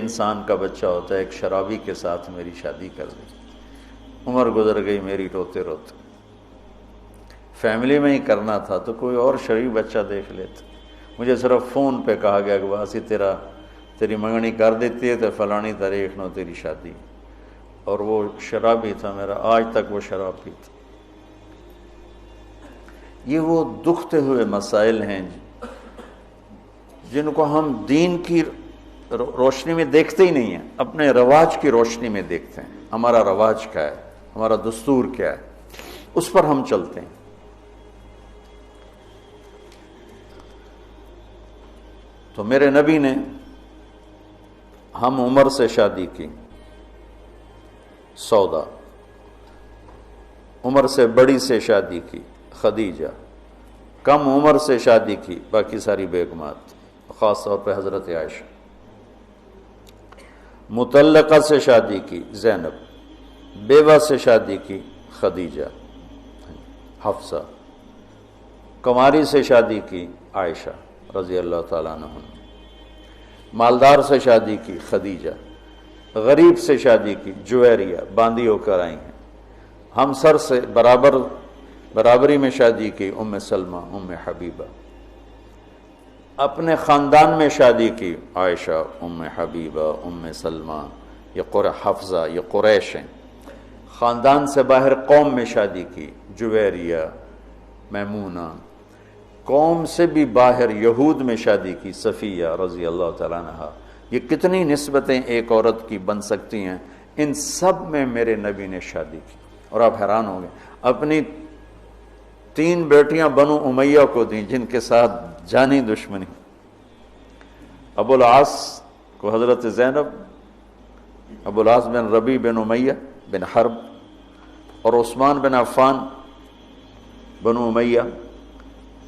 انسان کا بچہ ہوتا ہے، ایک شرابی کے ساتھ میری شادی کر دی۔ عمر گزر گئی میری روتے روتے، فیملی میں ہی کرنا تھا تو کوئی اور شریف بچہ دیکھ لیتے۔ مجھے صرف فون پہ کہا گیا کہ باسی تیری منگنی کر دیتی ہے تو فلانی تاریخ نو تیری شادی، اور وہ شرابی تھا میرا، آج تک وہ شراب پیتا۔ یہ وہ دکھتے ہوئے مسائل ہیں جن کو ہم دین کی روشنی میں دیکھتے ہی نہیں ہیں، اپنے رواج کی روشنی میں دیکھتے ہیں۔ ہمارا رواج کیا ہے، ہمارا دستور کیا ہے، اس پر ہم چلتے ہیں۔ تو میرے نبی نے ہم عمر سے شادی کی، سودا، عمر سے بڑی سے شادی کی، خدیجہ، کم عمر سے شادی کی باقی ساری بیگمات، خاص طور پہ حضرت عائشہ، مطلقہ سے شادی کی زینب، بیوہ سے شادی کی خدیجہ، حفصہ، کنواری سے شادی کی عائشہ رضی اللہ تعالیٰ عنہ، مالدار سے شادی کی خدیجہ، غریب سے شادی کی جویریہ، باندھی ہو کر آئی ہیں، ہمسر سے برابری میں شادی کی ام سلمہ، ام حبیبہ، اپنے خاندان میں شادی کی عائشہ، ام حبیبہ، ام سلمہ، یہ حفصہ، یہ قریش ہیں۔ خاندان سے باہر قوم میں شادی کی، جویریہ، میمونہ، قوم سے بھی باہر یہود میں شادی کی، صفیہ رضی اللہ تعالیٰ عنہا۔ یہ کتنی نسبتیں ایک عورت کی بن سکتی ہیں، ان سب میں میرے نبی نے شادی کی۔ اور آپ حیران ہوں گے، اپنی 3 بیٹیاں بنو امیہ کو دیں جن کے ساتھ جانی دشمنی، ابو العاص کو حضرت زینب، ابو العاص بن ربیع بن امیہ بن حرب، اور عثمان بن عفان بنو امیہ،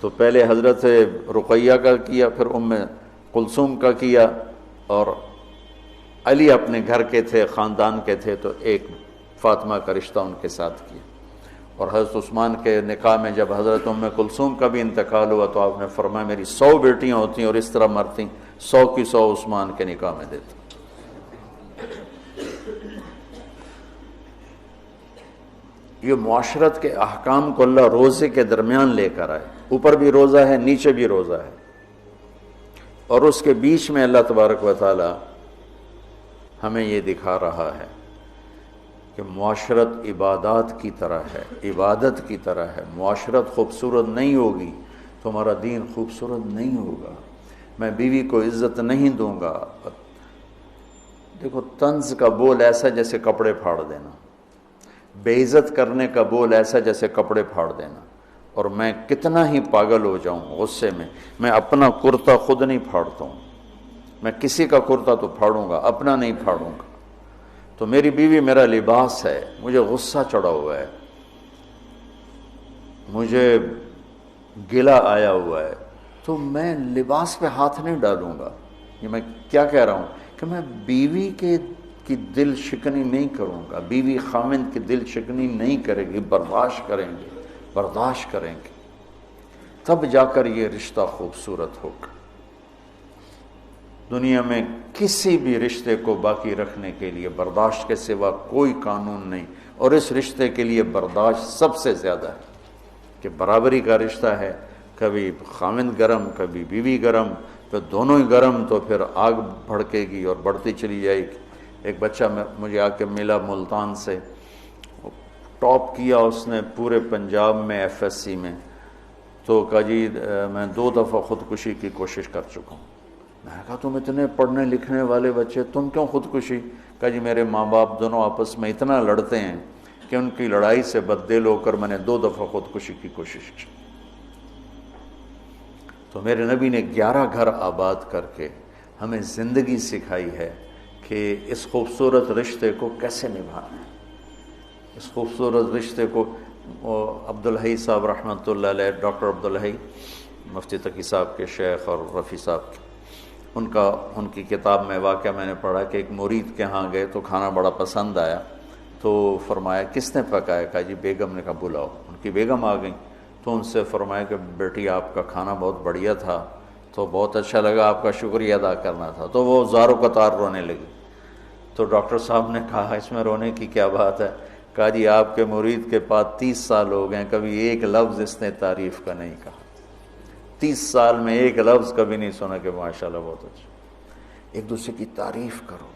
تو پہلے حضرت رقیہ کا کیا، پھر ام کلثوم کا کیا، اور علی اپنے گھر کے تھے، خاندان کے تھے، تو ایک فاطمہ کا رشتہ ان کے ساتھ کیا۔ اور حضرت عثمان کے نکاح میں جب حضرت ام کلثوم کا بھی انتقال ہوا تو آپ نے فرمایا میری 100 بیٹیاں ہوتی اور اس طرح مرتی، 100 کی 100 عثمان کے نکاح میں دیتا۔ یہ معاشرت کے احکام کو اللہ روزے کے درمیان لے کر آئے، اوپر بھی روزہ ہے، نیچے بھی روزہ ہے، اور اس کے بیچ میں اللہ تبارک و تعالی ہمیں یہ دکھا رہا ہے کہ معاشرت عبادات کی طرح ہے، عبادت کی طرح ہے۔ معاشرت خوبصورت نہیں ہوگی تو ہمارا دین خوبصورت نہیں ہوگا۔ میں بیوی کو عزت نہیں دوں گا، دیکھو طنز کا بول ایسا جیسے کپڑے پھاڑ دینا، بے عزت کرنے کا بول ایسا جیسے کپڑے پھاڑ دینا۔ اور میں کتنا ہی پاگل ہو جاؤں غصے میں اپنا کرتا خود نہیں پھاڑتا ہوں، میں کسی کا کرتا تو پھاڑوں گا، اپنا نہیں پھاڑوں گا۔ تو میری بیوی میرا لباس ہے، مجھے غصہ چڑھا ہوا ہے، مجھے گلہ آیا ہوا ہے، تو میں لباس پہ ہاتھ نہیں ڈالوں گا۔ یہ میں کیا کہہ رہا ہوں کہ میں بیوی کی دل شکنی نہیں کروں گا، بیوی خاوند کی دل شکنی نہیں کرے گی، برداشت کریں گے، تب جا کر یہ رشتہ خوبصورت ہوگا۔ دنیا میں کسی بھی رشتے کو باقی رکھنے کے لیے برداشت کے سوا کوئی قانون نہیں، اور اس رشتے کے لیے برداشت سب سے زیادہ ہے کہ برابری کا رشتہ ہے، کبھی خاوند گرم کبھی بیوی گرم، تو دونوں ہی گرم تو پھر آگ بھڑکے گی اور بڑھتی چلی جائے گی۔ ایک بچہ مجھے آ کے ملا ملتان سے، ٹاپ کیا اس نے پورے پنجاب میں FSC میں، تو کہا جی میں 2 دفعہ خودکشی کی کوشش کر چکا ہوں۔ میں نے کہا تم اتنے پڑھنے لکھنے والے بچے تم کیوں خودکشی؟ کہا جی میرے ماں باپ دونوں آپس میں اتنا لڑتے ہیں کہ ان کی لڑائی سے بددل ہو کر میں نے 2 دفعہ خودکشی کی کوشش کی۔ تو میرے نبی نے 11 گھر آباد کر کے ہمیں زندگی سکھائی ہے کہ اس خوبصورت رشتے کو کیسے نبھانا ہے۔ اس خوبصورت رشتے کو عبدالحی صاحب رحمۃ اللہ علیہ، ڈاکٹر عبدالحی مفتی تقی صاحب کے شیخ اور رفیع صاحب کے، ان کی کتاب میں واقعہ میں نے پڑھا کہ ایک مرید کے ہاں گئے تو کھانا بڑا پسند آیا، تو فرمایا کس نے پکایا؟ کہا جی بیگم نے۔ کہا بلاؤ۔ ان کی بیگم آ گئیں تو ان سے فرمایا کہ بیٹی آپ کا کھانا بہت بڑھیا تھا، تو بہت اچھا لگا، آپ کا شکریہ ادا کرنا تھا. تو وہ زاروں قطار رونے لگی. تو ڈاکٹر صاحب نے کہا اس میں رونے کی کیا بات ہے؟ کہا جی آپ کے مرید کے پاس 30 سال ہو گئے، کبھی ایک لفظ اس نے تعریف کا نہیں کہا. 30 سال میں ایک لفظ کبھی نہیں سنا کہ ماشاءاللہ بہت اچھا. ایک دوسرے کی تعریف کرو.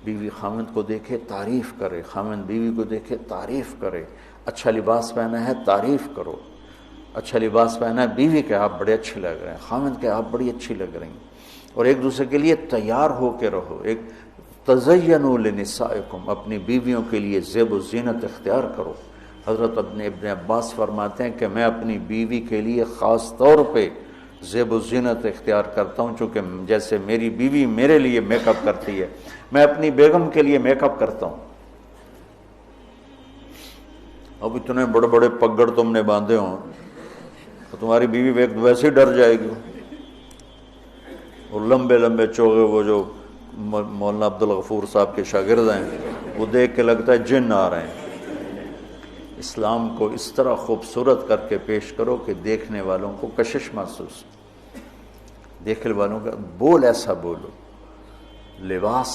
بیوی خامند کو دیکھے تعریف کرے، خامند بیوی کو دیکھے تعریف کرے. اچھا لباس پہنا ہے تعریف کرو. اچھا لباس پہنا ہے بیوی کے آپ بڑے اچھے لگ رہے ہیں، خامند کے آپ بڑی اچھی لگ رہی ہیں. اور ایک دوسرے کے لیے تیار ہو کے رہو. ایک تزینوا لنسائکم، اپنی بیویوں کے لیے زیب و زینت اختیار کرو. حضرت ابن عباس فرماتے ہیں کہ میں اپنی بیوی کے لیے خاص طور پہ زیب و زینت اختیار کرتا ہوں، چونکہ جیسے میری بیوی میرے لیے میک اپ کرتی ہے، میں اپنی بیگم کے لیے میک اپ کرتا ہوں. اب اتنے بڑے بڑے پگڑ تم نے باندھے ہوں تو تمہاری بیوی ویسے ہی ڈر جائے گی. اور لمبے لمبے چوغے وہ جو مولانا عبدالغفور صاحب کے شاگرد ہیں، وہ دیکھ کے لگتا ہے جن آ رہے ہیں. اسلام کو اس طرح خوبصورت کر کے پیش کرو کہ دیکھنے والوں کو کشش محسوس. دیکھنے والوں کا بول ایسا بولو. لباس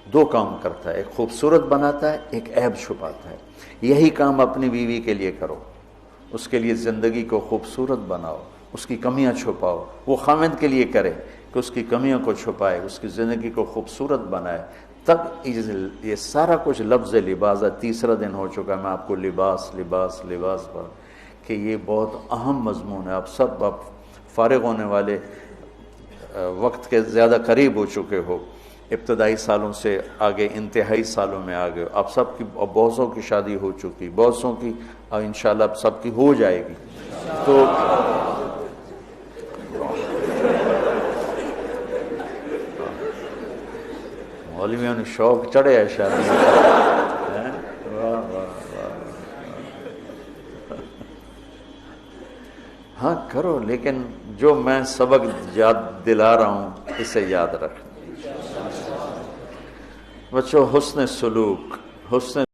2 کام کرتا ہے، ایک خوبصورت بناتا ہے، ایک عیب چھپاتا ہے. یہی کام اپنی بیوی کے لیے کرو. اس کے لیے زندگی کو خوبصورت بناؤ، اس کی کمیاں چھپاؤ. وہ خامند کے لیے کرے کہ اس کی کمیوں کو چھپائے، اس کی زندگی کو خوبصورت بنائے. تب یہ سارا کچھ لفظ لباس ہے. 3 دن ہو چکا میں آپ کو لباس لباس لباس پر، کہ یہ بہت اہم مضمون ہے. آپ سب آپ فارغ ہونے والے وقت کے زیادہ قریب ہو چکے ہو، ابتدائی سالوں سے آگے انتہائی سالوں میں آگے. آپ سب کی بہت سو کی شادی ہو چکی، بہت سو کی انشاءاللہ سب کی ہو جائے گی. تو مولویوں نے شوق چڑھے ہے شادی. ہاں کرو، لیکن جو میں سبق یاد دلا رہا ہوں اسے یاد رکھ. بچوں حسن سلوک، حسن